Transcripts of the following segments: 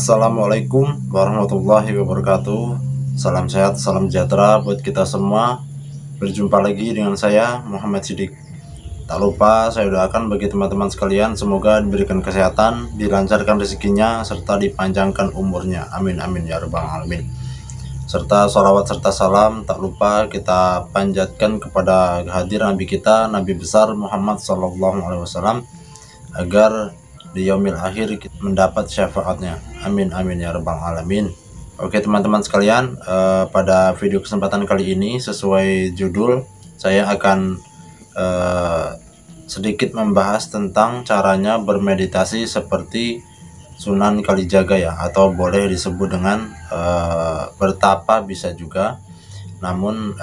Assalamualaikum warahmatullahi wabarakatuh. Salam sehat, salam sejahtera buat kita semua. Berjumpa lagi dengan saya Muhammad Sidik. Tak lupa saya doakan bagi teman-teman sekalian, semoga diberikan kesehatan, dilancarkan rezekinya, serta dipanjangkan umurnya. Amin amin ya rabbal alamin. Serta sholawat serta salam tak lupa kita panjatkan kepada kehadiran Nabi kita, Nabi besar Muhammad SAW, agar di yaumil akhir kita mendapat syafaatnya. Amin amin ya rabbal alamin. Oke teman-teman sekalian, pada video kesempatan kali ini sesuai judul, saya akan sedikit membahas tentang caranya bermeditasi seperti Sunan Kalijaga ya, atau boleh disebut dengan bertapa bisa juga. Namun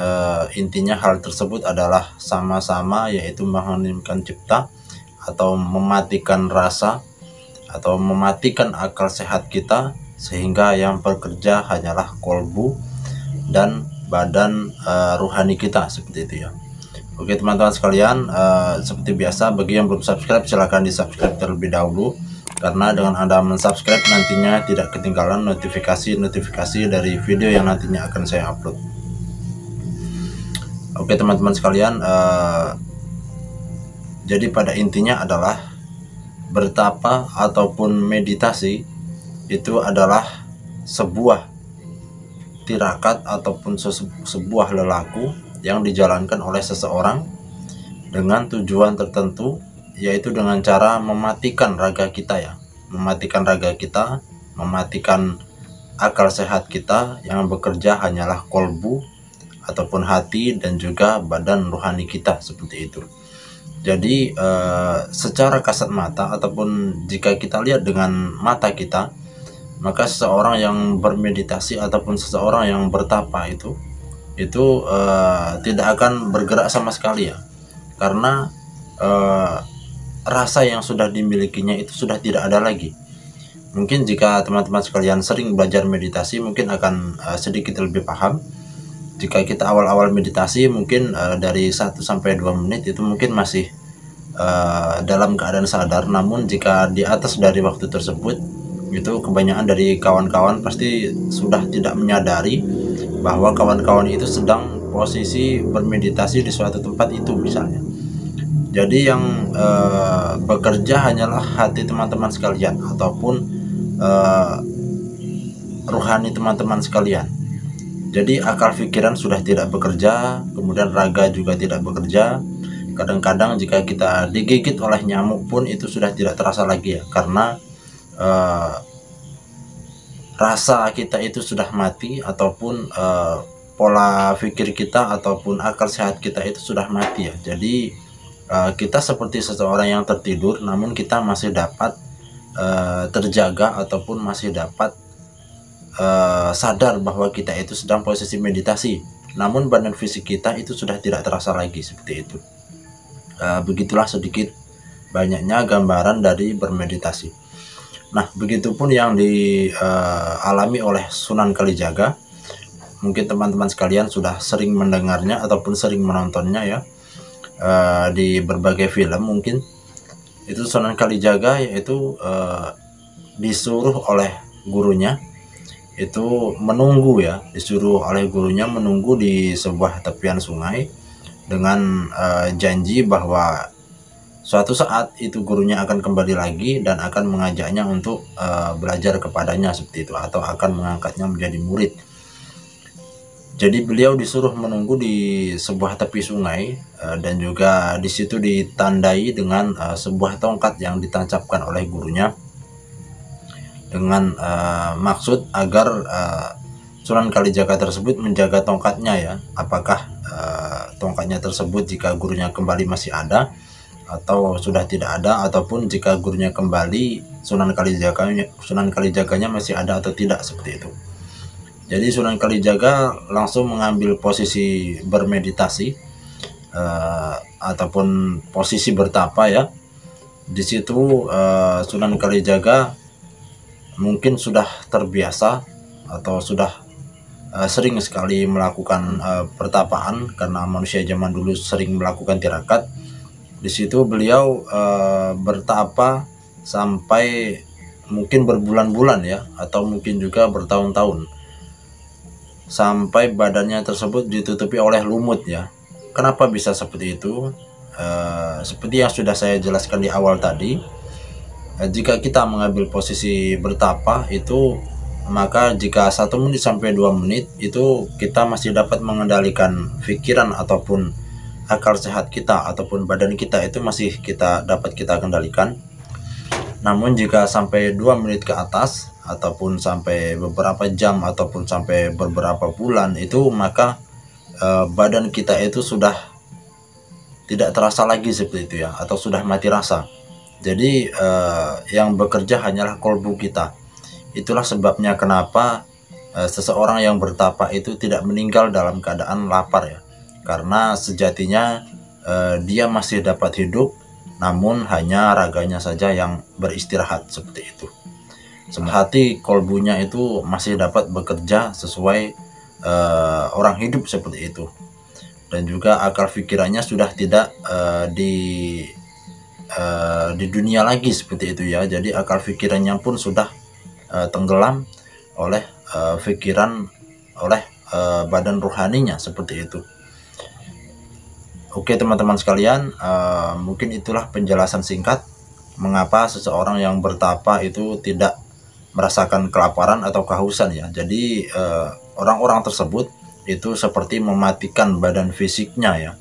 intinya hal tersebut adalah sama-sama, yaitu mengheningkan cipta atau mematikan rasa atau mematikan akal sehat kita, sehingga yang bekerja hanyalah kolbu dan badan ruhani kita, seperti itu ya. Oke teman-teman sekalian, seperti biasa bagi yang belum subscribe silahkan di subscribe terlebih dahulu, karena dengan Anda mensubscribe nantinya tidak ketinggalan notifikasi dari video yang nantinya akan saya upload. Oke teman-teman sekalian, jadi pada intinya adalah bertapa ataupun meditasi itu adalah sebuah tirakat ataupun sebuah lelaku yang dijalankan oleh seseorang dengan tujuan tertentu, yaitu dengan cara mematikan raga kita ya, mematikan raga kita, mematikan akal sehat kita, yang bekerja hanyalah kolbu ataupun hati dan juga badan rohani kita, seperti itu. Jadi secara kasat mata ataupun jika kita lihat dengan mata kita, maka seseorang yang bermeditasi ataupun seseorang yang bertapa itu tidak akan bergerak sama sekali ya, karena rasa yang sudah dimilikinya itu sudah tidak ada lagi. Mungkin jika teman-teman sekalian sering belajar meditasi mungkin akan sedikit lebih paham. Jika kita awal-awal meditasi mungkin dari 1 sampai 2 menit itu mungkin masih dalam keadaan sadar, namun jika di atas dari waktu tersebut itu kebanyakan dari kawan-kawan pasti sudah tidak menyadari bahwa kawan-kawan itu sedang posisi bermeditasi di suatu tempat itu misalnya. Jadi yang bekerja hanyalah hati teman-teman sekalian ataupun ruhani teman-teman sekalian. Jadi akal pikiran sudah tidak bekerja, kemudian raga juga tidak bekerja. Kadang-kadang jika kita digigit oleh nyamuk pun itu sudah tidak terasa lagi ya, karena rasa kita itu sudah mati, ataupun pola pikir kita ataupun akal sehat kita itu sudah mati ya. Jadi kita seperti seseorang yang tertidur, namun kita masih dapat terjaga ataupun masih dapat sadar bahwa kita itu sedang posisi meditasi, namun badan fisik kita itu sudah tidak terasa lagi, seperti itu. Begitulah sedikit banyaknya gambaran dari bermeditasi. Nah, begitupun yang dialami oleh Sunan Kalijaga. Mungkin teman-teman sekalian sudah sering mendengarnya ataupun sering menontonnya ya, di berbagai film mungkin. Itu Sunan Kalijaga yaitu disuruh oleh gurunya itu menunggu ya, disuruh oleh gurunya menunggu di sebuah tepian sungai dengan janji bahwa suatu saat itu gurunya akan kembali lagi dan akan mengajaknya untuk belajar kepadanya, seperti itu, atau akan mengangkatnya menjadi murid. Jadi beliau disuruh menunggu di sebuah tepi sungai, dan juga di situ ditandai dengan sebuah tongkat yang ditancapkan oleh gurunya dengan maksud agar Sunan Kalijaga tersebut menjaga tongkatnya ya, apakah tongkatnya tersebut jika gurunya kembali masih ada atau sudah tidak ada, ataupun jika gurunya kembali Sunan Kalijaganya masih ada atau tidak, seperti itu. Jadi Sunan Kalijaga langsung mengambil posisi bermeditasi ataupun posisi bertapa ya. Di situ Sunan Kalijaga mungkin sudah terbiasa atau sudah sering sekali melakukan pertapaan, karena manusia zaman dulu sering melakukan tirakat. Di situ beliau bertapa sampai mungkin berbulan-bulan ya, atau mungkin juga bertahun-tahun, sampai badannya tersebut ditutupi oleh lumut ya. Kenapa bisa seperti itu? Seperti yang sudah saya jelaskan di awal tadi, jika kita mengambil posisi bertapa itu, maka jika 1 menit sampai 2 menit itu kita masih dapat mengendalikan pikiran ataupun akal sehat kita ataupun badan kita, itu masih dapat kita kendalikan. Namun jika sampai 2 menit ke atas ataupun sampai beberapa jam ataupun sampai beberapa bulan itu, maka badan kita itu sudah tidak terasa lagi seperti itu ya, atau sudah mati rasa. Jadi yang bekerja hanyalah kolbu kita. Itulah sebabnya kenapa seseorang yang bertapa itu tidak meninggal dalam keadaan lapar ya, karena sejatinya dia masih dapat hidup, namun hanya raganya saja yang beristirahat seperti itu. Hati kolbunya itu masih dapat bekerja sesuai orang hidup seperti itu, dan juga akal pikirannya sudah tidak di dunia lagi seperti itu ya. Jadi akal pikirannya pun sudah tenggelam oleh pikiran, oleh badan rohaninya seperti itu. Oke teman-teman sekalian, mungkin itulah penjelasan singkat mengapa seseorang yang bertapa itu tidak merasakan kelaparan atau kehausan ya. Jadi orang-orang tersebut itu seperti mematikan badan fisiknya ya,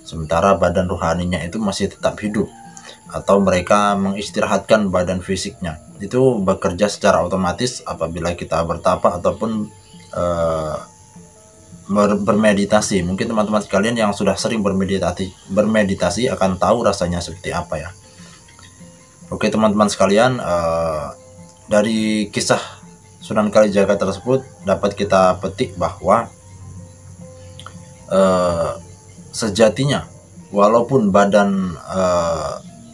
sementara badan rohaninya itu masih tetap hidup, atau mereka mengistirahatkan badan fisiknya. Itu bekerja secara otomatis apabila kita bertapa ataupun bermeditasi. Mungkin teman-teman sekalian yang sudah sering bermeditasi akan tahu rasanya seperti apa ya. Oke teman-teman sekalian, dari kisah Sunan Kalijaga tersebut dapat kita petik bahwa sejatinya walaupun badan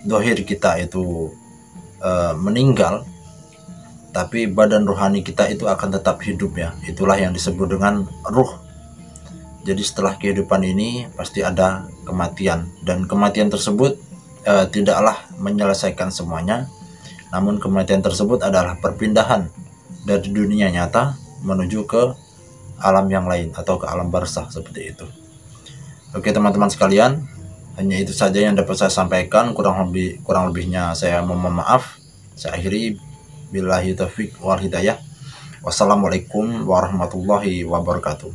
dohir kita itu meninggal, tapi badan rohani kita itu akan tetap hidup ya. Itulah yang disebut dengan ruh. Jadi setelah kehidupan ini pasti ada kematian, dan kematian tersebut tidaklah menyelesaikan semuanya, namun kematian tersebut adalah perpindahan dari dunia nyata menuju ke alam yang lain atau ke alam barzakh seperti itu. Oke teman-teman sekalian, hanya itu saja yang dapat saya sampaikan. Kurang lebihnya saya mohon maaf. Saya akhiri, billahi taufiq wal hidayah. Wassalamualaikum warahmatullahi wabarakatuh.